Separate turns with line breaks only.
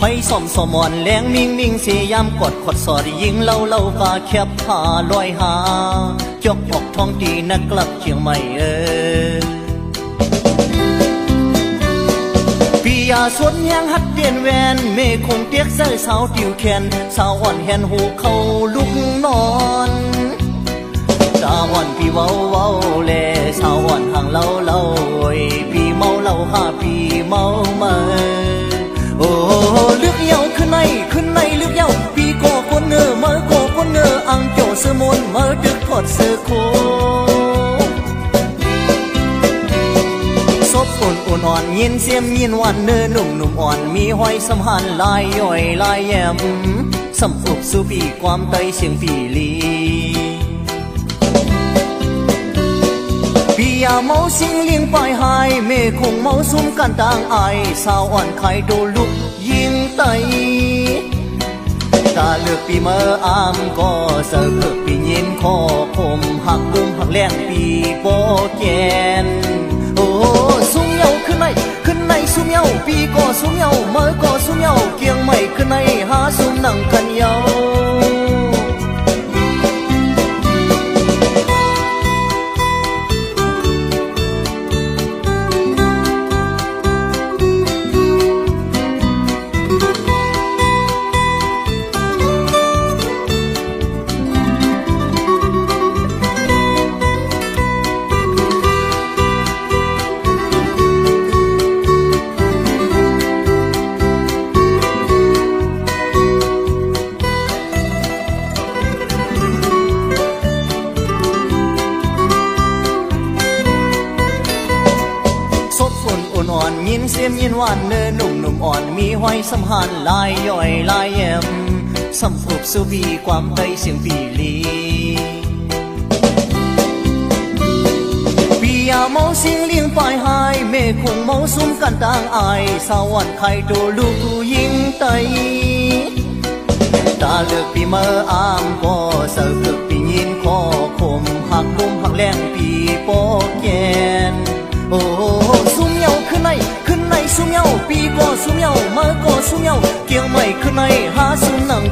ไฟส่อมสมอนแรงมิ่งมิ่งเสียามกดขดสอดยิงเล่าเล่าฟ้าแคบผ้าลอยหาจกออกท้องดีนักกลับเชียงใหม่ปียาสวนแหงหัดเตียนแวนเมฆคงเตียกเสื้อสาวติวแขนสาวอ่อนแหนหูเขาลุกนอนสาวอ่อนพี่เว้าเว้าแลสาวอ่อนห่างเล่าเล่าพี่เมาเล่าหาพี่เมามาโอ้เลือกเยาขึ้นในเลือกเยาพี่ก็คนเงอเมื่อก็คนเงออังโจเสือมนเมื่อดึกทอดเสือโคซบอุ่นอ่อนยินเสียมยินวันเนื้อหนุ่มอ่อนมีห้อยสำหันลายย่อยลายแยมสำอุบสู่ปีความไตเสียงปีลีพี่ยาเมาสิงเลี้ยงปลายหายเมฆคงเมาซุ่มกันต่างอายสาวอ่อนไข่โดลุกยิงไตตาเลือกปีเมื่ออามก็เสือเกือบปียินคอคมหักดุมหักแรงปีโปแกนโอ้ซุ่มเยาขึ้นในซุ่มเยาปีก็ซุ่มเยาเมื่อก็ซุ่มเยาเกียงไม่ขึ้นในหาซุ่มนั่งกันเยาอ่อนยินเสียมยินหวานเนื้อหนุ่มอ่อนมีห้อยสำหันลายย่อยลายแยมสำอุบสู่ปีความไตเสียงปีลีปียาเมาสิงเลี้ยงปลายหายเมฆคงเมาซุ่มกันต่างอายสาวันไข่โดลูกยิงไตตาเลือกปีเมื่ออามก็เสือเกือบปียินคอคมหักดุมหักแรงปีโปแกนโอ้ซุ่มเยาขึ้นในซุ่มเยาปีก็ซุ่มเยาเมื่อก็ซุ่มเยาเกี่ยวไม่ขึ้นในหาซุ่มนั่ง